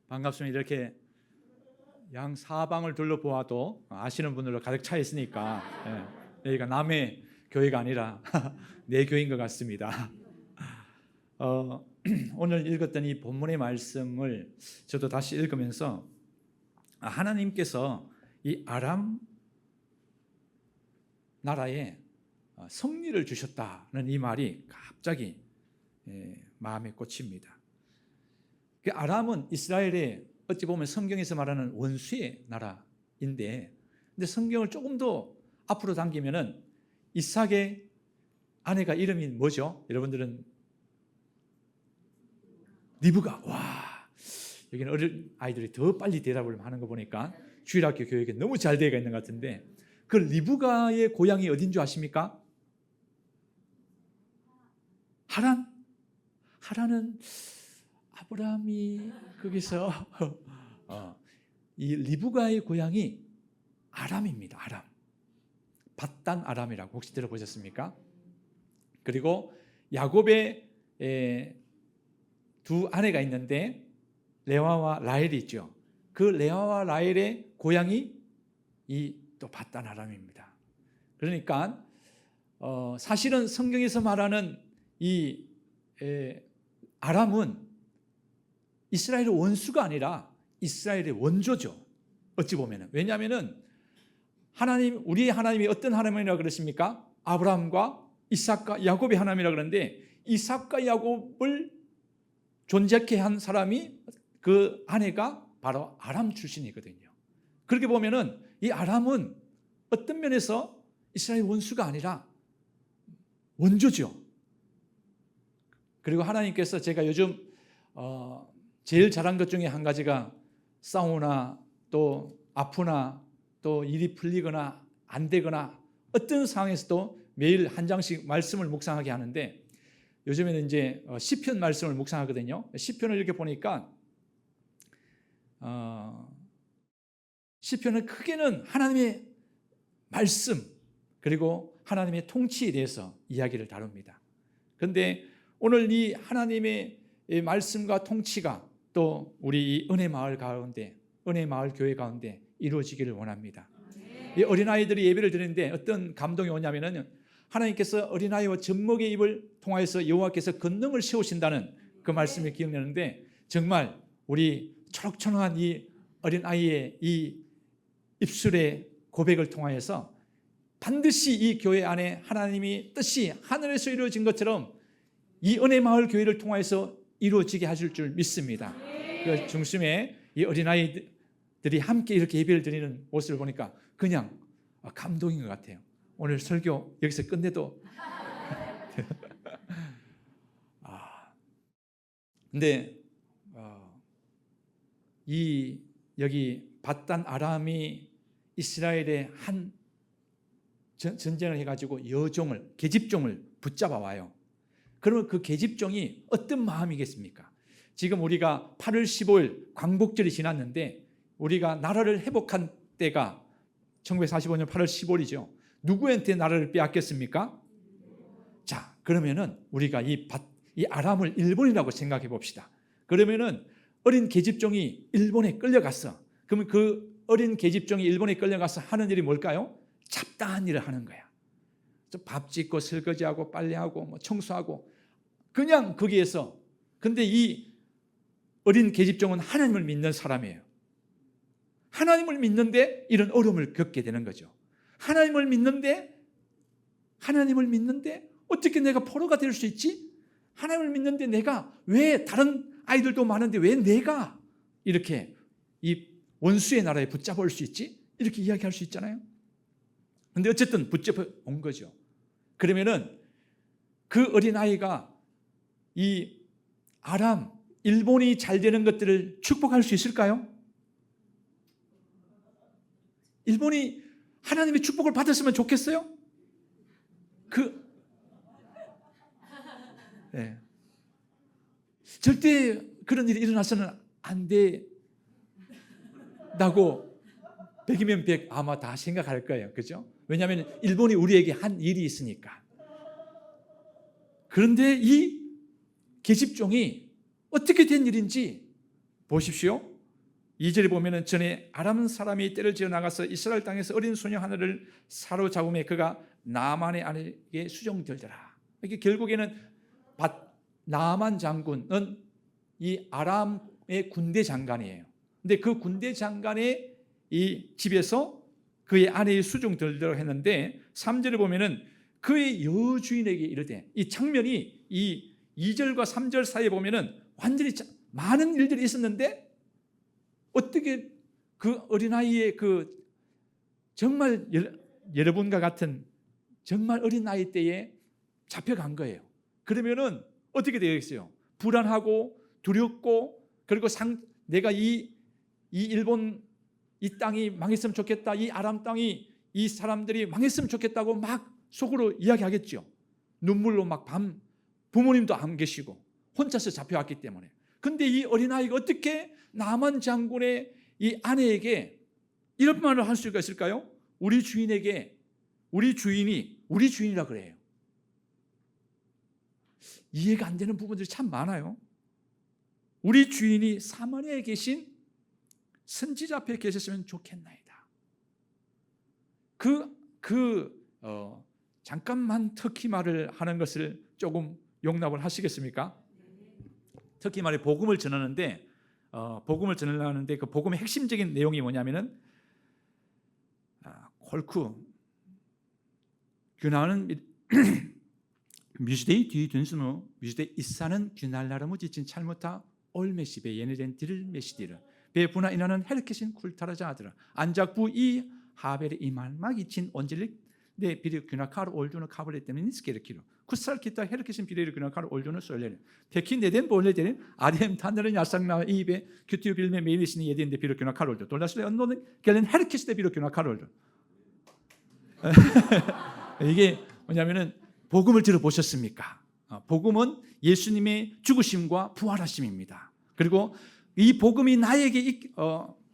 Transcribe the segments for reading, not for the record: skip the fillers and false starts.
반갑습니다. 이렇게 양 사방을 둘러보아도 아시는 분들로 가득 차 있으니까 여기가 남의 교회가 아니라 내 교회인 것 같습니다. 오늘 읽었던 이 본문의 말씀을 저도 다시 읽으면서 하나님께서 이 아람 나라에 승리를 주셨다는 이 말이 갑자기 마음에 꽂힙니다. 아람은 이스라엘의 어찌 보면 성경에서 말하는 원수의 나라인데, 근데 성경을 조금 더 앞으로 당기면은 이삭의 아내가 이름이 뭐죠? 여러분들은 리브가. 와, 여기는 어린 아이들이 더 빨리 대답을 하는 거 보니까 주일학교 교육에 너무 잘 되어 있는 것 같은데, 그 리브가의 고향이 어딘 줄 아십니까? 하란? 하란은 아브라함이 거기서 이 리브가의 고향이 아람입니다. 아람. 밧단 아람이라고 혹시 들어보셨습니까? 그리고 야곱의 두 아내가 있는데 레아와 라헬이 있죠. 그 레아와 라헬의 고향이 이 또 밧단 아람입니다. 그러니까 사실은 성경에서 말하는 이 아람은 이스라엘의 원수가 아니라 이스라엘의 원조죠. 어찌 보면은. 왜냐하면은 우리의 하나님이 어떤 하나님이라고 그러십니까? 아브라함과 이삭과 야곱의 하나님이라고 그러는데, 이삭과 야곱을 존재케 한 사람이, 그 아내가 바로 아람 출신이거든요. 그렇게 보면은 이 아람은 어떤 면에서 이스라엘 원수가 아니라 원조죠. 그리고 하나님께서, 제가 요즘 제일 잘한 것 중에 한 가지가 싸우나 또 아프나 또 일이 풀리거나 안 되거나 어떤 상황에서도 매일 한 장씩 말씀을 묵상하게 하는데, 요즘에는 이제 시편 말씀을 묵상하거든요. 시편을 이렇게 보니까 시편은 크게는 하나님의 말씀 그리고 하나님의 통치에 대해서 이야기를 다룹니다. 그런데 오늘 이 하나님의 말씀과 통치가 또 우리 이 은혜 마을 가운데, 은혜 마을 교회 가운데 이루어지기를 원합니다. 이 어린아이들이 예배를 드리는데 어떤 감동이 오냐면은, 하나님께서 어린아이와 젖먹의 입을 통하여서 여호와께서 권능을 세우신다는 그 말씀을 기억나는데, 정말 우리 초록초록한 이 어린아이의 이 입술의 고백을 통하여서 반드시 이 교회 안에 하나님이 뜻이 하늘에서 이루어진 것처럼 이 은혜 마을 교회를 통해서 이루어지게 하실 줄 믿습니다. 그 중심에 이 어린아이들이 함께 이렇게 예배를 드리는 모습을 보니까 그냥 감동인 것 같아요. 오늘 설교 여기서 끝내도 근데 이 여기 밧단 아람이 이스라엘의 한 전쟁을 해가지고 여종을, 계집종을 붙잡아 와요. 그러면 그 계집종이 어떤 마음이겠습니까? 지금 우리가 8월 15일 광복절이 지났는데, 우리가 나라를 회복한 때가 1945년 8월 15일이죠. 누구한테 나라를 빼앗겼습니까? 자, 그러면은 우리가 이 아람을 일본이라고 생각해 봅시다. 그러면은 어린 계집종이 일본에 끌려갔어. 그러면 그 어린 계집종이 일본에 끌려가서 하는 일이 뭘까요? 잡다한 일을 하는 거야. 밥 짓고 설거지하고 빨래하고 뭐 청소하고 그냥 거기에서. 근데 이 어린 계집종은 하나님을 믿는 사람이에요. 하나님을 믿는데 이런 어려움을 겪게 되는 거죠. 하나님을 믿는데 어떻게 내가 포로가 될 수 있지? 하나님을 믿는데 내가 왜, 다른 아이들도 많은데 왜 내가 이렇게 이 원수의 나라에 붙잡을 수 있지? 이렇게 이야기할 수 있잖아요. 근데 어쨌든 붙잡아 온 거죠. 그러면은 그 어린아이가 이 아람, 일본이 잘 되는 것들을 축복할 수 있을까요? 일본이 하나님의 축복을 받았으면 좋겠어요? 절대 그런 일이 일어나서는 안 된다고 100이면 100 아마 다 생각할 거예요. 그죠? 왜냐하면 일본이 우리에게 한 일이 있으니까. 그런데 이 계집종이 어떻게 된 일인지 보십시오. 2절에 보면은 전에 아람 사람이 떼를 지어 나가서 이스라엘 땅에서 어린 소녀 하나를 사로잡음에 그가 나만의 아내에게 수종들더라. 이게 결국에는 나만 장군은 이 아람의 군대 장관이에요. 근데 그 군대 장관의 이 집에서 그의 아내의 수종들더라 했는데 3절에 보면은 그의 여주인에게 이르되, 이 장면이 이 2절과 3절 사이에 보면은 완전히 많은 일들이 있었는데 어떻게 그 어린아이의 그 정말 여러분과 같은 정말 어린 나이 때에 잡혀간 거예요. 그러면은 어떻게 되겠어요? 불안하고 두렵고, 그리고 내가 이 일본 이 땅이 망했으면 좋겠다, 이 아람 땅이 이 사람들이 망했으면 좋겠다고 막 속으로 이야기하겠죠. 눈물로 막 부모님도 안 계시고 혼자서 잡혀왔기 때문에. 근데 이 어린아이가 어떻게 나만 장군의 이 아내에게 이런 말을 할 수가 있을까요? 우리 주인에게, 우리 주인이 우리 주인이라 그래요. 이해가 안 되는 부분들이 참 많아요. 우리 주인이 사마리아에 계신 선지자 앞에 계셨으면 좋겠나이다. 잠깐만 터키 말을 하는 것을 조금 용납을 하시겠습니까? 터키 말에 복음을 전하는데 그 복음의 핵심적인 내용이 뭐냐면은 콜쿠 günahın müjdeyi duydunuz müjde İsa'nın günahlarımız için çalmuta olmeşi ve yeniden dirilmeşidir. Ve buna inanan herkesin kurtaracaktır. Ancak bu iyi haberi inanmak için öncelikle biri günahkar olduğunu kabul etmeniz gerekir. Kutsal kitap herkesin biri günahkar olduğunu söyler. Peki neden böyle derim? Adem Tanrı'nın yasaklarına iyi ve kötüyü bilme meyvesini yediğinde biri günahkar oldu. Dolayısıyla onun gelen herkes de biri günahkar oldu. 이게 뭐냐면은 복음을 들어보셨습니까? 복음은 예수님의 죽으심과 부활하심입니다. 그리고 이 복음이 나에게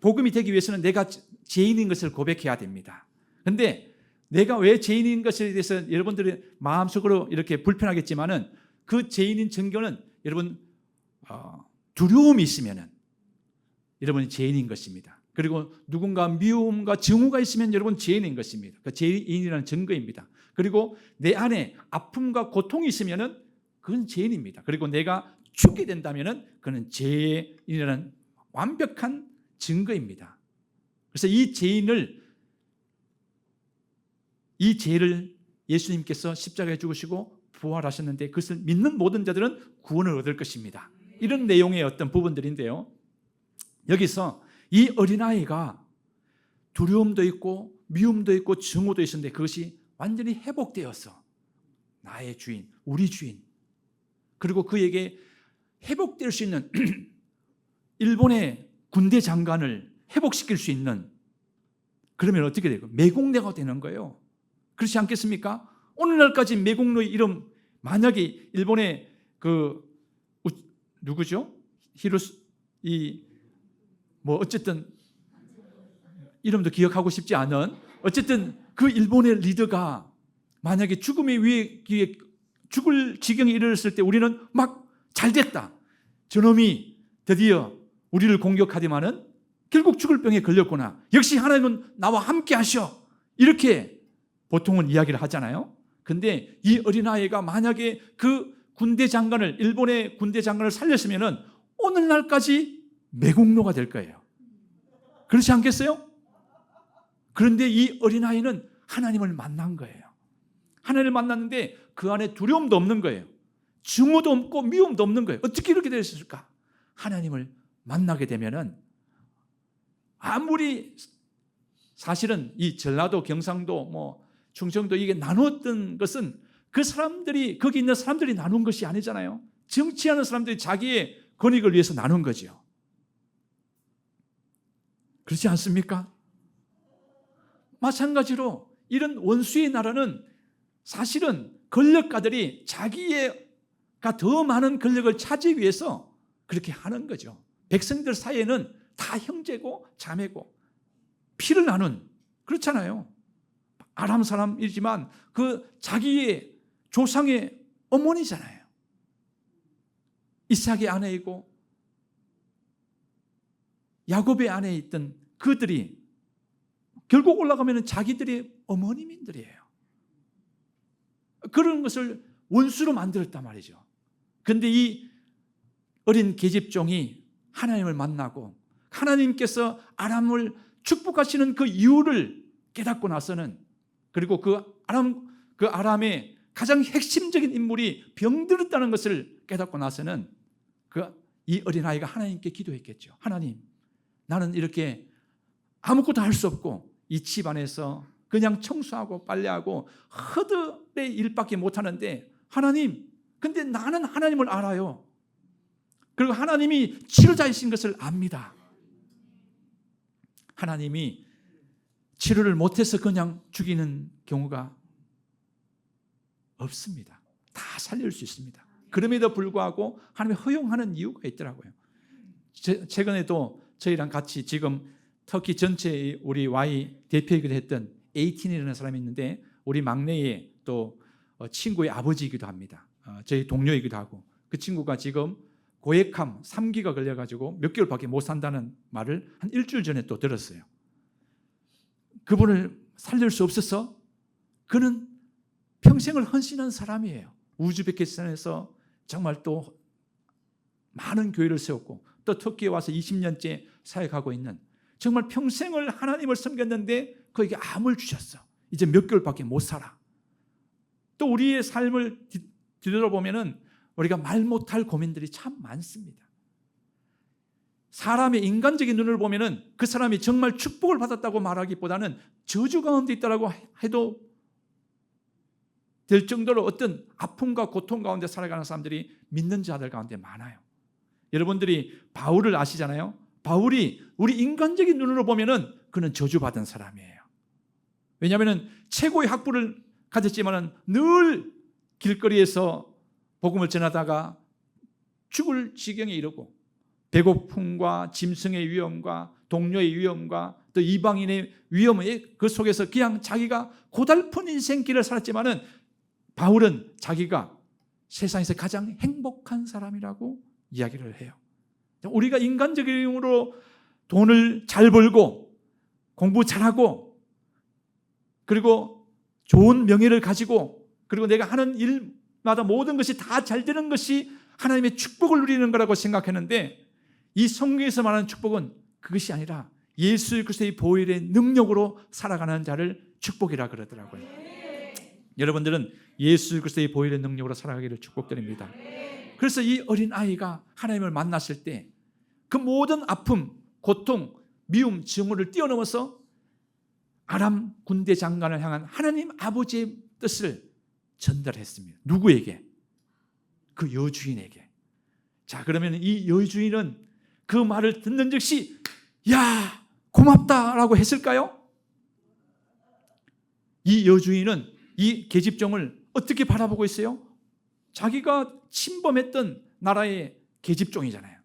복음이 되기 위해서는 내가 죄인인 것을 고백해야 됩니다. 그런데 내가 왜 죄인인 것에 대해서 여러분들이 마음속으로 이렇게 불편하겠지만은 그 죄인인 증거는 여러분 두려움이 있으면은 여러분이 죄인인 것입니다. 그리고 누군가 미움과 증오가 있으면 여러분 죄인인 것입니다. 그 죄인이라는 증거입니다. 그리고 내 안에 아픔과 고통이 있으면은 그건 죄인입니다. 그리고 내가 죽게 된다면은 그는 죄인이라는 완벽한 증거입니다. 그래서 이 죄를 예수님께서 십자가에 죽으시고 부활하셨는데 그것을 믿는 모든 자들은 구원을 얻을 것입니다. 이런 내용의 어떤 부분들인데요. 여기서 이 어린아이가 두려움도 있고 미움도 있고 증오도 있었는데 그것이 완전히 회복되어서 나의 주인, 우리 주인, 그리고 그에게 회복될 수 있는 일본의 군대 장관을 회복시킬 수 있는, 그러면 어떻게 돼요? 매국노가 되는 거예요. 그렇지 않겠습니까? 오늘날까지 매국노의 이름, 만약에 일본의 누구죠? 어쨌든 이름도 기억하고 싶지 않은, 어쨌든 그 일본의 리더가 만약에 죽음의 위기에 죽을 지경에 이르렀을 때 우리는 막 잘됐다, 저놈이 드디어 우리를 공격하더만은 결국 죽을 병에 걸렸구나, 역시 하나님은 나와 함께 하셔, 이렇게 보통은 이야기를 하잖아요. 근데 이 어린아이가 만약에 그 군대 장관을, 일본의 군대 장관을 살렸으면은 오늘날까지 매국노가 될 거예요. 그렇지 않겠어요? 그런데 이 어린아이는 하나님을 만난 거예요. 하나님을 만났는데 그 안에 두려움도 없는 거예요. 증오도 없고 미움도 없는 거예요. 어떻게 이렇게 될 수 있을까? 하나님을 만나게 되면은 아무리 사실은 이 전라도, 경상도, 충청도 이게 나누었던 것은 그 사람들이, 거기 있는 사람들이 나눈 것이 아니잖아요. 정치하는 사람들이 자기의 권익을 위해서 나눈 거죠. 그렇지 않습니까? 마찬가지로 이런 원수의 나라는 사실은 권력가들이 자기가 더 많은 권력을 차지하기 위해서 그렇게 하는 거죠. 백성들 사이에는 다 형제고 자매고 피를 나눈, 그렇잖아요. 아람 사람이지만 그 자기의 조상의 어머니잖아요. 이삭의 아내이고 야곱의 안에 있던 그들이 결국 올라가면 자기들의 어머님들이에요. 그런 것을 원수로 만들었단 말이죠. 그런데 이 어린 계집종이 하나님을 만나고 하나님께서 아람을 축복하시는 그 이유를 깨닫고 나서는, 그리고 그 아람의 가장 핵심적인 인물이 병들었다는 것을 깨닫고 나서는 이 어린아이가 하나님께 기도했겠죠. 하나님, 나는 이렇게 아무것도 할 수 없고 이 집안에서 그냥 청소하고 빨래하고 허드의 일밖에 못하는데, 하나님, 근데 나는 하나님을 알아요. 그리고 하나님이 치료자이신 것을 압니다. 하나님이 치료를 못해서 그냥 죽이는 경우가 없습니다. 다 살릴 수 있습니다. 그럼에도 불구하고 하나님이 허용하는 이유가 있더라고요. 최근에도 저희랑 같이 지금 터키 전체의 우리 Y 대표이기도 했던 에이틴이라는 사람이 있는데, 우리 막내의 또 친구의 아버지이기도 합니다. 저희 동료이기도 하고, 그 친구가 지금 고액암 3기가 걸려가지고 몇 개월밖에 못 산다는 말을 한 일주일 전에 또 들었어요. 그분을 살릴 수 없어서 그는 평생을 헌신한 사람이에요. 우즈베키스탄에서 정말 또 많은 교회를 세웠고, 또 터키에 와서 20년째 사역하고 있는, 정말 평생을 하나님을 섬겼는데 그에게 암을 주셨어. 이제 몇 개월밖에 못 살아. 또 우리의 삶을 뒤돌아보면은 우리가 말 못할 고민들이 참 많습니다. 사람의 인간적인 눈을 보면은 그 사람이 정말 축복을 받았다고 말하기보다는 저주 가운데 있다라고 해도 될 정도로 어떤 아픔과 고통 가운데 살아가는 사람들이 믿는 자들 가운데 많아요. 여러분들이 바울을 아시잖아요. 바울이 우리 인간적인 눈으로 보면은 그는 저주받은 사람이에요. 왜냐하면 최고의 학부를 가졌지만은 늘 길거리에서 복음을 전하다가 죽을 지경에 이르고, 배고픔과 짐승의 위험과 동료의 위험과 또 이방인의 위험의 그 속에서 그냥 자기가 고달픈 인생길을 살았지만은, 바울은 자기가 세상에서 가장 행복한 사람이라고 이야기를 해요. 우리가 인간적으로 돈을 잘 벌고 공부 잘하고 그리고 좋은 명예를 가지고 그리고 내가 하는 일마다 모든 것이 다 잘 되는 것이 하나님의 축복을 누리는 거라고 생각했는데, 이 성경에서 말하는 축복은 그것이 아니라 예수 그리스도의 보혈의 능력으로 살아가는 자를 축복이라 그러더라고요. 여러분들은 예수 그리스도의 보혈의 능력으로 살아가기를 축복드립니다. 그래서 이 어린아이가 하나님을 만났을 때 그 모든 아픔, 고통, 미움, 증오를 뛰어넘어서 아람 군대 장관을 향한 하나님 아버지의 뜻을 전달했습니다. 누구에게? 그 여주인에게. 자, 그러면 이 여주인은 그 말을 듣는 즉시 야, 고맙다라고 했을까요? 이 여주인은 이 계집종을 어떻게 바라보고 있어요? 자기가 침범했던 나라의 계집종이잖아요.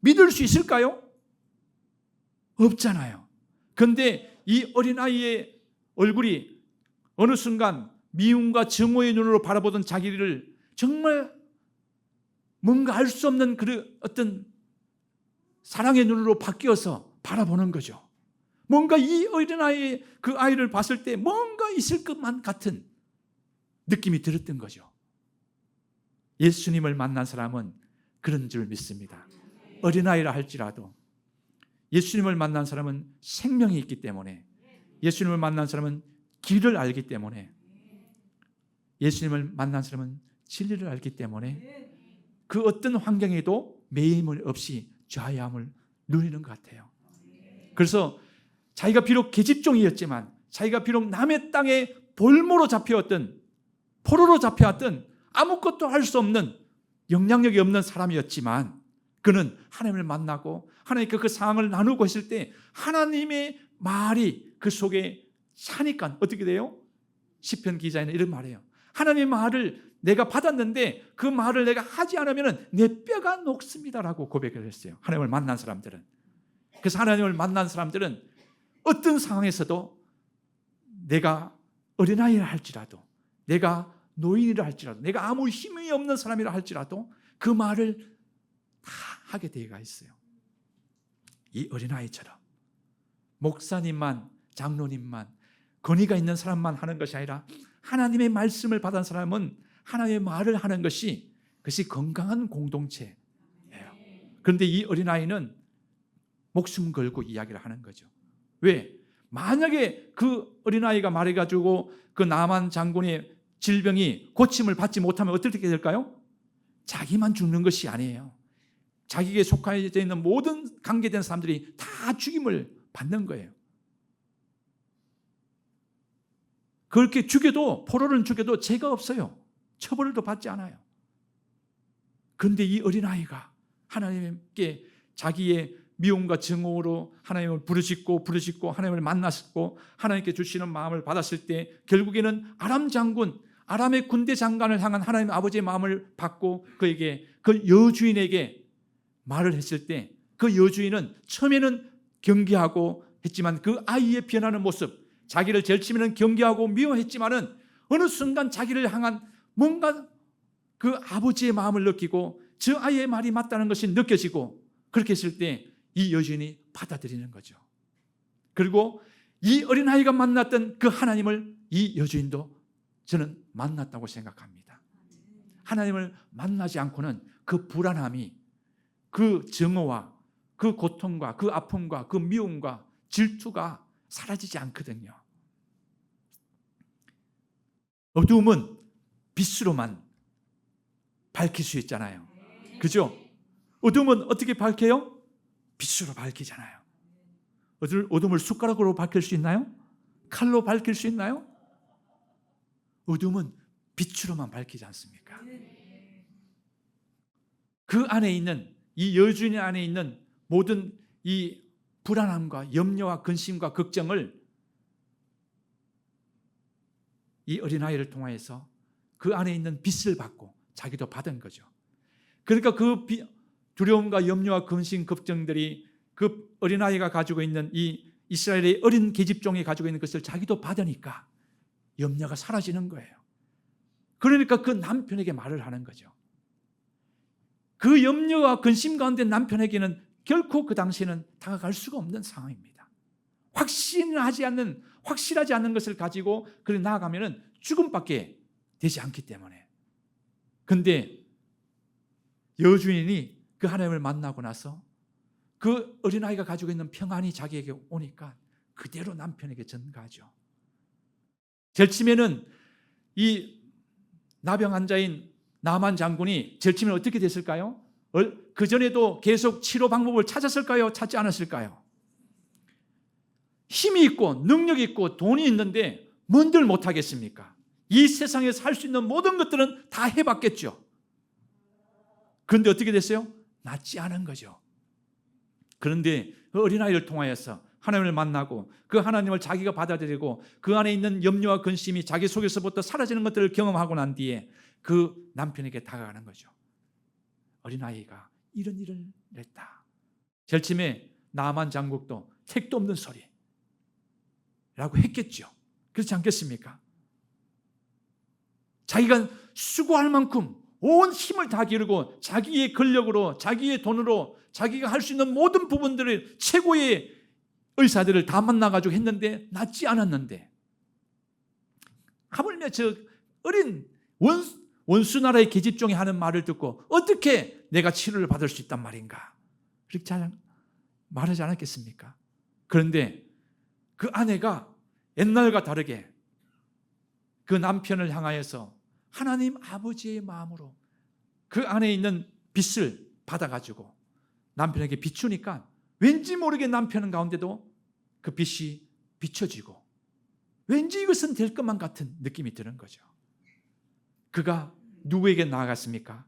믿을 수 있을까요? 없잖아요. 그런데 이 어린아이의 얼굴이 어느 순간 미움과 증오의 눈으로 바라보던 자기를 정말 뭔가 알 수 없는 그 어떤 사랑의 눈으로 바뀌어서 바라보는 거죠. 뭔가 이 어린아이의 그 아이를 봤을 때 뭔가 있을 것만 같은 느낌이 들었던 거죠. 예수님을 만난 사람은 그런 줄 믿습니다. 어린아이라 할지라도 예수님을 만난 사람은 생명이 있기 때문에, 예수님을 만난 사람은 길을 알기 때문에, 예수님을 만난 사람은 진리를 알기 때문에 그 어떤 환경에도 매임을 없이 좌야함을 누리는 것 같아요. 그래서 자기가 비록 계집종이었지만, 자기가 비록 남의 땅에 볼모로 잡혀왔던, 포로로 잡혀왔던 아무것도 할 수 없는 영향력이 없는 사람이었지만, 그는 하나님을 만나고 하나님께 그 상황을 나누고 했을 때 하나님의 말이 그 속에 차니까 어떻게 돼요? 시편 기자에는 이런 말이에요. 하나님의 말을 내가 받았는데 그 말을 내가 하지 않으면 내 뼈가 녹습니다라고 고백을 했어요. 하나님을 만난 사람들은. 그래서 하나님을 만난 사람들은 어떤 상황에서도 내가 어린아이라 할지라도, 내가 노인이라 할지라도, 내가 아무 힘이 없는 사람이라 할지라도 그 말을 다 하게 되어가 있어요. 이 어린아이처럼 목사님만, 장로님만, 권위가 있는 사람만 하는 것이 아니라 하나님의 말씀을 받은 사람은 하나님의 말을 하는 것이, 그것이 건강한 공동체예요. 그런데 이 어린아이는 목숨 걸고 이야기를 하는 거죠. 왜? 만약에 그 어린아이가 말해가지고 그 나만 장군의 질병이 고침을 받지 못하면 어떻게 될까요? 자기만 죽는 것이 아니에요. 자기에게 속하여 있는 모든 관계된 사람들이 다 죽임을 받는 거예요. 그렇게 죽여도, 포로를 죽여도 죄가 없어요. 처벌도 받지 않아요. 그런데 이 어린아이가 하나님께 자기의 미움과 증오로 하나님을 부르짖고 하나님을 만났고 하나님께 주시는 마음을 받았을 때 결국에는 아람 장군, 아람의 군대 장관을 향한 하나님 아버지의 마음을 받고 그에게, 그 여주인에게 말을 했을 때 그 여주인은 처음에는 경계하고 했지만 그 아이의 변하는 모습, 자기를 제일 처음에는 경계하고 미워했지만은 어느 순간 자기를 향한 뭔가 그 아버지의 마음을 느끼고 저 아이의 말이 맞다는 것이 느껴지고, 그렇게 했을 때 이 여주인이 받아들이는 거죠. 그리고 이 어린아이가 만났던 그 하나님을 이 여주인도 저는 만났다고 생각합니다. 하나님을 만나지 않고는 그 불안함이, 그 증오와 그 고통과 그 아픔과 그 미움과 질투가 사라지지 않거든요. 어두움은 빛으로만 밝힐 수 있잖아요. 그죠? 어둠은 어떻게 밝혀요? 빛으로 밝히잖아요. 어둠을 숟가락으로 밝힐 수 있나요? 칼로 밝힐 수 있나요? 어둠은 빛으로만 밝히지 않습니까? 그 안에 있는, 이 여주인 안에 있는 모든 이 불안함과 염려와 근심과 걱정을 이 어린아이를 통하여서 그 안에 있는 빛을 받고 자기도 받은 거죠. 그러니까 그 두려움과 염려와 근심, 걱정들이 그 어린아이가 가지고 있는 이 이스라엘의 어린 계집종이 가지고 있는 것을 자기도 받으니까 염려가 사라지는 거예요. 그러니까 그 남편에게 말을 하는 거죠. 그 염려와 근심 가운데 남편에게는 결코 그 당시에는 다가갈 수가 없는 상황입니다. 확실하지 않는 것을 가지고 그래 나아가면은 죽음밖에 되지 않기 때문에. 그런데 여주인이 그 하나님을 만나고 나서 그 어린아이가 가지고 있는 평안이 자기에게 오니까 그대로 남편에게 전가하죠. 제일 처음에는 이 나병 환자인 나만 장군이 제일 처음에 어떻게 됐을까요? 그 전에도 계속 치료 방법을 찾았을까요? 찾지 않았을까요? 힘이 있고 능력이 있고 돈이 있는데 뭔들 못하겠습니까? 이 세상에서 할 수 있는 모든 것들은 다 해봤겠죠. 그런데 어떻게 됐어요? 낫지 않은 거죠. 그런데 그 어린아이를 통하여서 하나님을 만나고 그 하나님을 자기가 받아들이고 그 안에 있는 염려와 근심이 자기 속에서부터 사라지는 것들을 경험하고 난 뒤에 그 남편에게 다가가는 거죠. 어린아이가 이런 일을 냈다. 제일 처음에 나만 장국도 택도 없는 소리라고 했겠죠. 그렇지 않겠습니까? 자기가 수고할 만큼 온 힘을 다 기르고 자기의 권력으로, 자기의 돈으로 자기가 할 수 있는 모든 부분들을, 최고의 의사들을 다 만나가지고 했는데 낫지 않았는데, 하물며 저 어린 원수 나라의 계집종이 하는 말을 듣고 어떻게 내가 치료를 받을 수 있단 말인가, 그렇게 잘 말하지 않았겠습니까? 그런데 그 아내가 옛날과 다르게 그 남편을 향하여서 하나님 아버지의 마음으로 그 안에 있는 빛을 받아가지고 남편에게 비추니까 왠지 모르게 남편 가운데도 그 빛이 비춰지고 왠지 이것은 될 것만 같은 느낌이 드는 거죠. 그가 누구에게 나아갔습니까?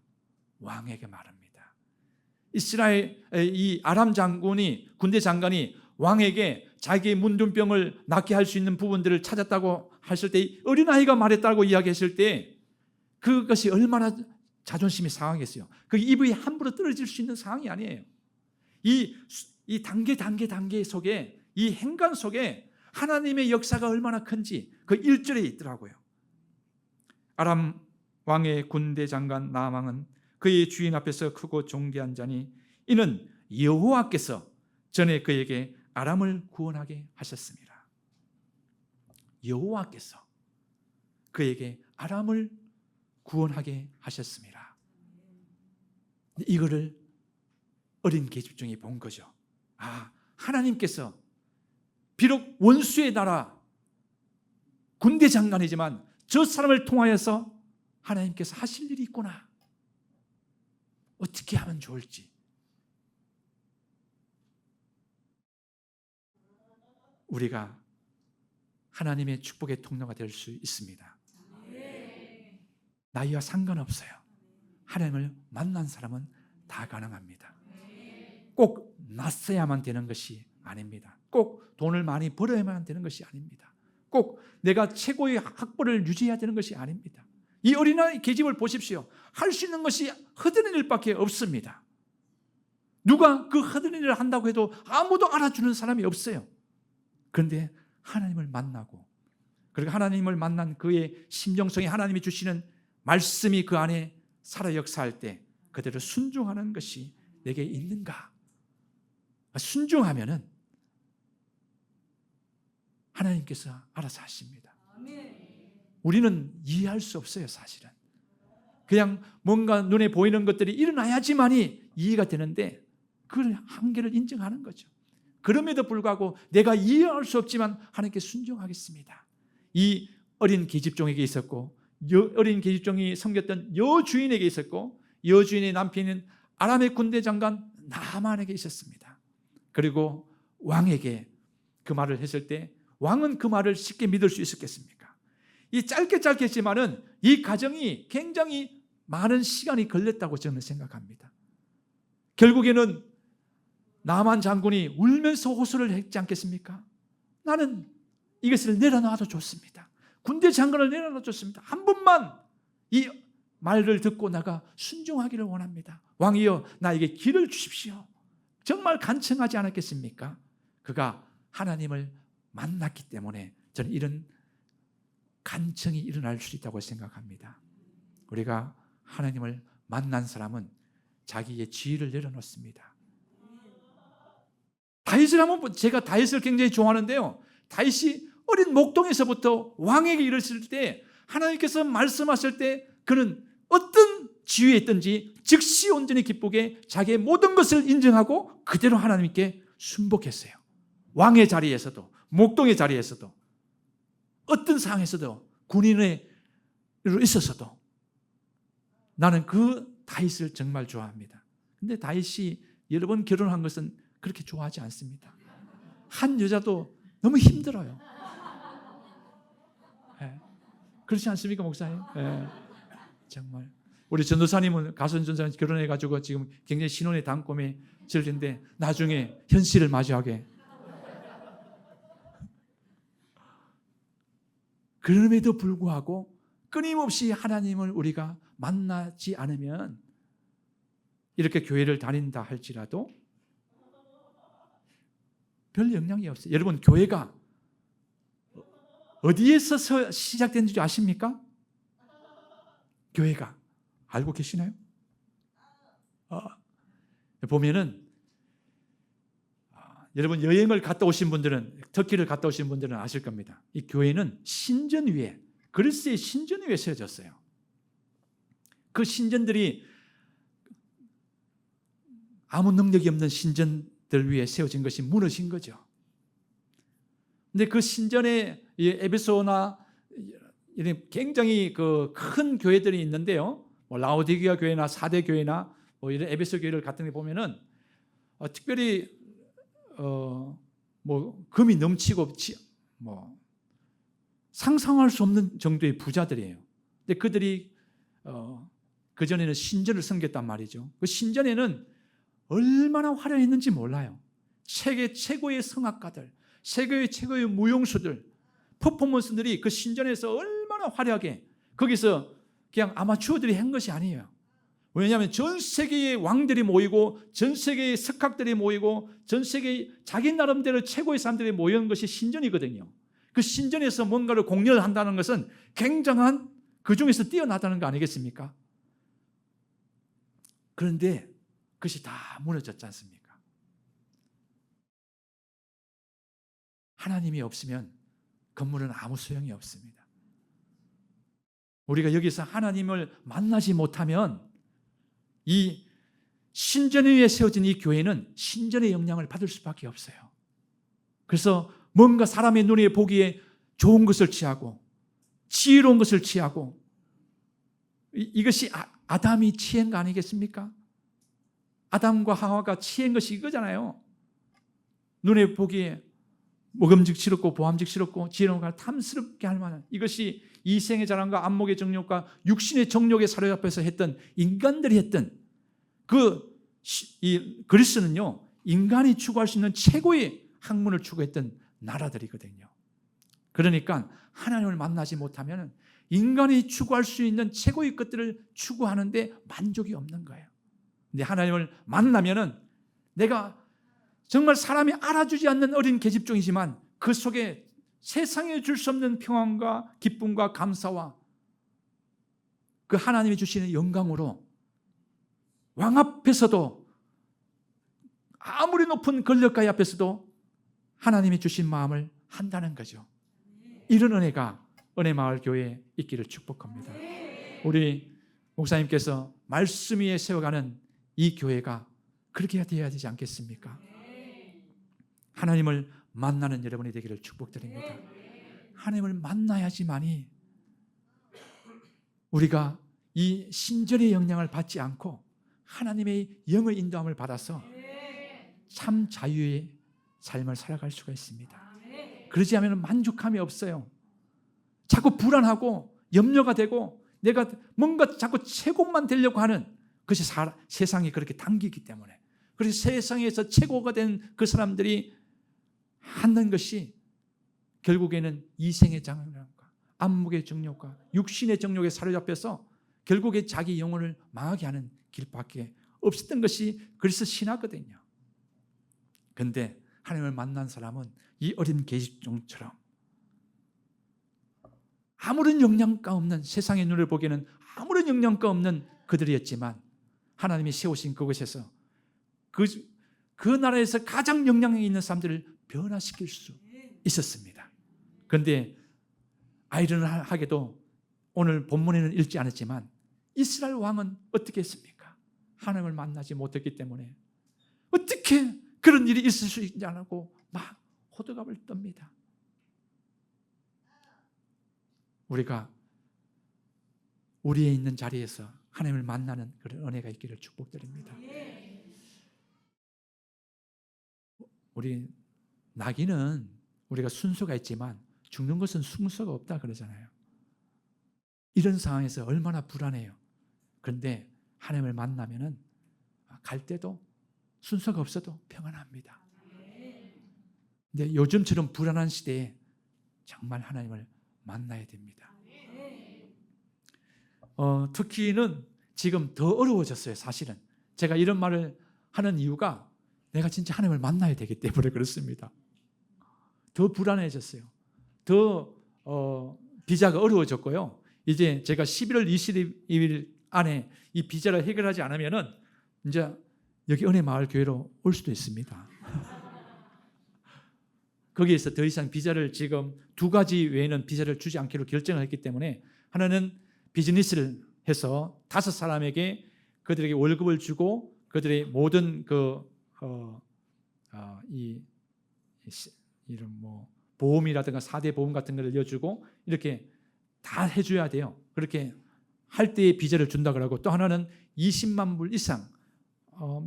왕에게 말합니다. 이스라엘 이 아람 장군이, 군대 장관이 왕에게 자기의 문둥병을 낫게 할 수 있는 부분들을 찾았다고 했을 때, 어린아이가 말했다고 이야기했을 때 그것이 얼마나 자존심이 상하겠어요. 그 입이 함부로 떨어질 수 있는 상황이 아니에요. 이 단계 속에, 이 행간 속에 하나님의 역사가 얼마나 큰지 그 1절에 있더라고요. 아람 왕의 군대 장관 나아망은 그의 주인 앞에서 크고 존귀한 자니 이는 여호와께서 전에 그에게 아람을 구원하게 하셨습니다. 여호와께서 그에게 아람을 구원하게 하셨습니다. 이거를 어린 계집종이 본 거죠. 하나님께서 비록 원수의 나라 군대 장관이지만 저 사람을 통하여서 하나님께서 하실 일이 있구나. 어떻게 하면 좋을지. 우리가 하나님의 축복의 통로가 될 수 있습니다. 나이와 상관없어요. 하나님을 만난 사람은 다 가능합니다. 꼭 낯서야만 되는 것이 아닙니다. 꼭 돈을 많이 벌어야만 되는 것이 아닙니다. 꼭 내가 최고의 학벌을 유지해야 되는 것이 아닙니다. 이 어린아이 계집을 보십시오. 할 수 있는 것이 허드렛 일밖에 없습니다. 누가 그 허드렛 일을 한다고 해도 아무도 알아주는 사람이 없어요. 그런데 하나님을 만나고, 그리고 하나님을 만난 그의 심정성에 하나님이 주시는 말씀이 그 안에 살아 역사할 때 그대로 순종하는 것이 내게 있는가? 순종하면은 하나님께서 알아서 하십니다. 우리는 이해할 수 없어요, 사실은. 그냥 뭔가 눈에 보이는 것들이 일어나야지만이 이해가 되는데 그 한계를 인정하는 거죠. 그럼에도 불구하고 내가 이해할 수 없지만 하나님께 순종하겠습니다. 이 어린 계집종에게 있었고, 어린 계집종이 섬겼던 여주인에게 있었고, 여주인의 남편인 아람의 군대 장관 나만에게 있었습니다. 그리고 왕에게 그 말을 했을 때 왕은 그 말을 쉽게 믿을 수 있었겠습니까? 이 짧게 했지만은 이 과정이 굉장히 많은 시간이 걸렸다고 저는 생각합니다. 결국에는 나만 장군이 울면서 호소를 했지 않겠습니까? 나는 이것을 내려놔도 좋습니다. 군대 장관을 내려놔도 좋습니다. 한 번만 이 말을 듣고 나가 순종하기를 원합니다. 왕이여, 나에게 길을 주십시오. 정말 간청하지 않았겠습니까? 그가 하나님을 만났기 때문에 저는 이런 간청이 일어날 수 있다고 생각합니다. 우리가 하나님을 만난 사람은 자기의 지위를 내려놓습니다. 다윗을 한번, 제가 다윗을 굉장히 좋아하는데요, 다윗이 어린 목동에서부터 왕에게 이르실 때 하나님께서 말씀하실 때 그는 어떤 지위에 있든지 즉시 온전히 기쁘게 자기의 모든 것을 인정하고 그대로 하나님께 순복했어요. 왕의 자리에서도 목동의 자리에서도 어떤 상황에서도 군인으로 있어서도 나는 그 다윗을 정말 좋아합니다. 그런데 다윗이 여러 번 결혼한 것은 그렇게 좋아하지 않습니다. 한 여자도 너무 힘들어요. 네. 그렇지 않습니까, 목사님? 네. 정말 우리 전도사님은, 가선 전도사님 결혼해가지고 지금 굉장히 신혼의 단꿈에 절인데 나중에 현실을 마주하게. 그럼에도 불구하고 끊임없이 하나님을 우리가 만나지 않으면 이렇게 교회를 다닌다 할지라도 별 영향이 없어요. 여러분, 교회가 어디에서 시작된지 아십니까? 교회가. 알고 계시나요? 보면은 여러분, 여행을 갔다 오신 분들은, 터키를 갔다 오신 분들은 아실 겁니다. 이 교회는 신전 위에, 그리스의 신전 위에 세워졌어요. 그 신전들이 아무 능력이 없는 신전들 위에 세워진 것이 무너진 거죠. 근데 그 신전에 에베소나 이런 굉장히 그 큰 교회들이 있는데요, 뭐 라오디게아 교회나 사대 교회나 뭐 이런 에베소 교회를 같은 데 보면은 특별히 뭐 금이 넘치고 뭐 상상할 수 없는 정도의 부자들이에요. 근데 그들이 그 전에는 신전을 섬겼단 말이죠. 그 신전에는 얼마나 화려했는지 몰라요. 세계 최고의 성악가들, 세계 최고의 무용수들, 퍼포먼스들이 그 신전에서 얼마나 화려하게, 거기서 그냥 아마추어들이 한 것이 아니에요. 왜냐하면 전 세계의 왕들이 모이고 전 세계의 석학들이 모이고 전 세계의 자기 나름대로 최고의 사람들이 모인 것이 신전이거든요. 그 신전에서 뭔가를 공연을 한다는 것은 굉장한, 그 중에서 뛰어나다는 거 아니겠습니까? 그런데 그것이 다 무너졌지 않습니까? 하나님이 없으면 건물은 아무 소용이 없습니다. 우리가 여기서 하나님을 만나지 못하면 이 신전 위에 세워진 이 교회는 신전의 영향을 받을 수밖에 없어요. 그래서 뭔가 사람의 눈에 보기에 좋은 것을 취하고 지혜로운 것을 취하고, 이것이 아담이 취한 거 아니겠습니까? 아담과 하와가 취한 것이 이거잖아요. 눈에 보기에 먹음직스럽고 보암직스럽고 지혜로운 걸 탐스럽게 할 만한, 이것이 이생의 자랑과 안목의 정욕과 육신의 정욕에 사로잡혀서 했던 인간들이 했던 이 그리스는요, 인간이 추구할 수 있는 최고의 학문을 추구했던 나라들이거든요. 그러니까 하나님을 만나지 못하면 인간이 추구할 수 있는 최고의 것들을 추구하는데 만족이 없는 거예요. 근데 하나님을 만나면은 내가 정말 사람이 알아주지 않는 어린 계집종이지만 그 속에 세상에 줄 수 없는 평안과 기쁨과 감사와 그 하나님이 주시는 영광으로 왕 앞에서도, 아무리 높은 권력가의 앞에서도 하나님이 주신 마음을 한다는 거죠. 이런 은혜가 은혜마을교회에 있기를 축복합니다. 우리 목사님께서 말씀 위에 세워가는 이 교회가 그렇게 되어야 되지 않겠습니까? 하나님을 만나는 여러분이 되기를 축복드립니다. 하나님을 만나야지만이 우리가 이 신전의 영향을 받지 않고 하나님의 영의 인도함을 받아서 참 자유의 삶을 살아갈 수가 있습니다. 그러지 않으면 만족함이 없어요. 자꾸 불안하고 염려가 되고 내가 뭔가 자꾸 최고만 되려고 하는 것이 세상이 그렇게 당기기 때문에, 그래서 세상에서 최고가 된 그 사람들이 하는 것이 결국에는 이생의 장난과 안목의 정욕과 육신의 정욕에 사로잡혀서 결국에 자기 영혼을 망하게 하는 길밖에 없었던 것이 그리스도 신화거든요. 그런데 하나님을 만난 사람은 이 어린 계집종처럼 아무런 영향가 없는, 세상의 눈을 보기에는 아무런 영향가 없는 그들이었지만 하나님이 세우신 그곳에서 그 나라에서 가장 영향력이 있는 사람들을 변화시킬 수 있었습니다. 그런데 아이러니하게도 오늘 본문에는 읽지 않았지만 이스라엘 왕은 어떻게 했습니까? 하나님을 만나지 못했기 때문에 어떻게 그런 일이 있을 수 있냐고 막 호들갑을 떱니다. 우리가 우리의 있는 자리에서 하나님을 만나는 그런 은혜가 있기를 축복드립니다. 우리 나기는 우리가 순서가 있지만 죽는 것은 순서가 없다 그러잖아요. 이런 상황에서 얼마나 불안해요. 그런데 하나님을 만나면은 갈 때도 순서가 없어도 평안합니다. 근데 요즘처럼 불안한 시대에 정말 하나님을 만나야 됩니다. 터키는 지금 더 어려워졌어요. 사실은 제가 이런 말을 하는 이유가 내가 진짜 하나님을 만나야 되기 때문에 그렇습니다. 더 불안해졌어요. 더 비자가 어려워졌고요. 이제 제가 11월 22일 안에 이 비자를 해결하지 않으면은 이제 여기 은혜마을교회로 올 수도 있습니다. 거기에서 더 이상 비자를 지금 2가지 외에는 비자를 주지 않기로 결정을 했기 때문에, 하나는 비즈니스를 해서 5사람에게 그들에게 월급을 주고 그들의 모든 이런 보험이라든가 4대 보험 같은 걸 이어주고 이렇게 다 해줘야 돼요. 그렇게 할 때에 비자를 준다 그러고, 또 하나는 20만 불 이상,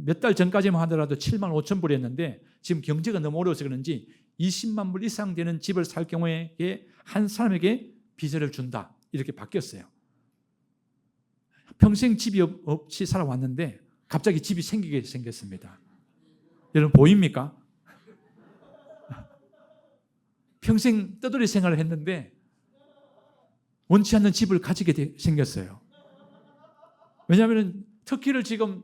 몇 달 전까지만 하더라도 7만 5천 불이었는데 지금 경제가 너무 어려워서 그런지 20만 불 이상 되는 집을 살 경우에 한 사람에게 비자를 준다, 이렇게 바뀌었어요. 평생 집이 없이 살아왔는데 갑자기 집이 생기게 생겼습니다. 여러분 보입니까? 평생 떠돌이 생활을 했는데 원치 않는 집을 가지게 생겼어요. 왜냐하면 터키를 지금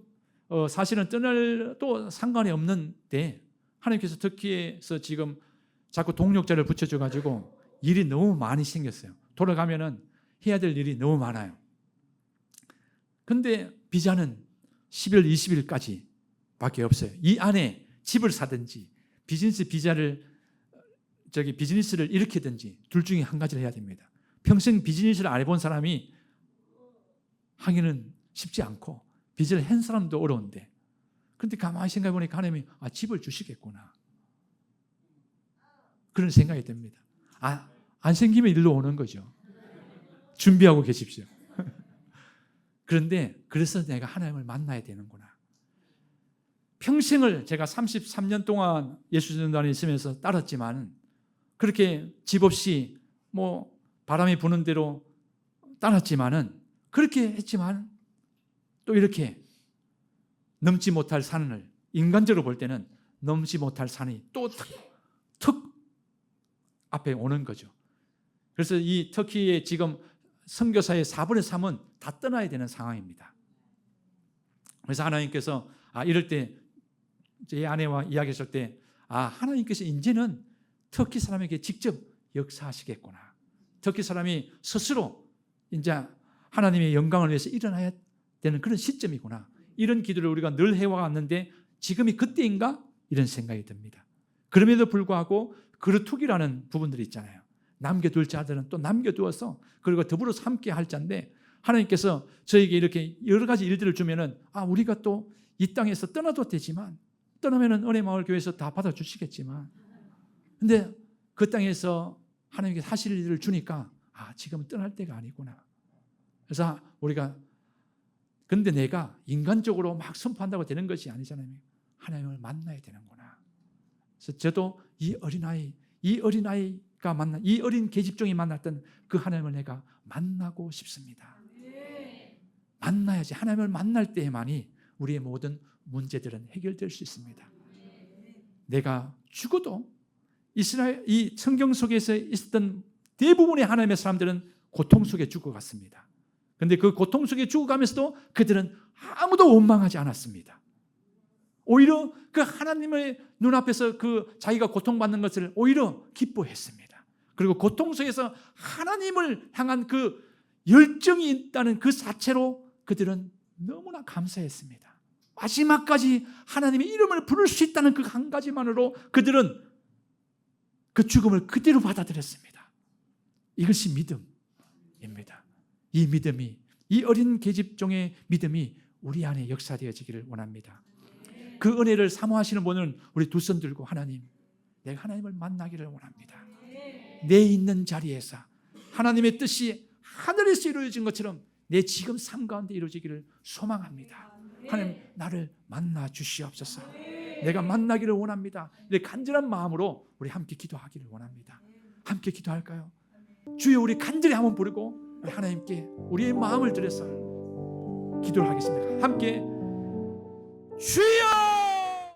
사실은 떠날도 상관이 없는데 하나님께서 터키에서 지금 자꾸 동력자를 붙여줘가지고 일이 너무 많이 생겼어요. 돌아가면은 해야 될 일이 너무 많아요. 근데 비자는 12월 20일까지 밖에 없어요. 이 안에 집을 사든지 비즈니스 비자를 비즈니스를 일으키든지 둘 중에 한 가지를 해야 됩니다. 평생 비즈니스를 안 해본 사람이 하기는 쉽지 않고 빚을 한 사람도 어려운데, 그런데 가만히 생각해 보니까 하나님이 집을 주시겠구나, 그런 생각이 듭니다. 안 생기면 일로 오는 거죠. 준비하고 계십시오. 그런데 그래서 내가 하나님을 만나야 되는구나. 평생을 제가 33년 동안 예수전도단에 있으면서 따랐지만, 그렇게 집 없이 바람이 부는 대로 따랐지만은, 그렇게 했지만 또 이렇게 넘지 못할 산을, 인간적으로 볼 때는 넘지 못할 산이 또 턱 앞에 오는 거죠. 그래서 이 터키의 지금 선교사의 4분의 3은 다 떠나야 되는 상황입니다. 그래서 하나님께서 이럴 때 제 아내와 이야기했을 때 하나님께서 이제는 터키 사람에게 직접 역사하시겠구나, 터키 사람이 스스로 이제 하나님의 영광을 위해서 일어나야 되는 그런 시점이구나, 이런 기도를 우리가 늘 해왔는데 지금이 그때인가 이런 생각이 듭니다. 그럼에도 불구하고 그루툭이라는 부분들이 있잖아요. 남겨둘 자들은 또 남겨두어서 그리고 더불어서 함께 할 자인데, 하나님께서 저에게 이렇게 여러 가지 일들을 주면은 우리가 또 이 땅에서 떠나도 되지만, 떠나면은 은혜마을교회에서 다 받아주시겠지만, 근데 그 땅에서 하나님께서 하실 일을 주니까 지금은 떠날 때가 아니구나. 그래서 우리가, 근데 내가 인간적으로 막 선포한다고 되는 것이 아니잖아요. 하나님을 만나야 되는구나. 그래서 저도 이 어린아이가 만나, 이 어린 계집종이 만났던 그 하나님을 내가 만나고 싶습니다. 만나야지. 하나님을 만날 때에만이 우리의 모든 문제들은 해결될 수 있습니다. 내가 죽어도 이스라엘, 이 성경 속에서 있었던 대부분의 하나님의 사람들은 고통 속에 죽어갔습니다. 그런데 그 고통 속에 죽어가면서도 그들은 아무도 원망하지 않았습니다. 오히려 그 하나님의 눈앞에서 그 자기가 고통받는 것을 오히려 기뻐했습니다. 그리고 고통 속에서 하나님을 향한 그 열정이 있다는 그 자체로 그들은 너무나 감사했습니다. 마지막까지 하나님의 이름을 부를 수 있다는 그 한 가지만으로 그들은 그 죽음을 그대로 받아들였습니다. 이것이 믿음입니다. 이 믿음이, 이 어린 계집종의 믿음이 우리 안에 역사되어지기를 원합니다. 그 은혜를 사모하시는 분은 우리 두 손 들고, 하나님, 내가 하나님을 만나기를 원합니다. 내 있는 자리에서 하나님의 뜻이 하늘에서 이루어진 것처럼 내 지금 삶 가운데 이루어지기를 소망합니다. 하나님, 나를 만나 주시옵소서. 내가 만나기를 원합니다. 내 간절한 마음으로 우리 함께 기도하기를 원합니다. 함께 기도할까요? 주여, 우리 간절히 한번 부르고 우리 하나님께 우리의 마음을 들여서 기도를 하겠습니다. 함께 주여!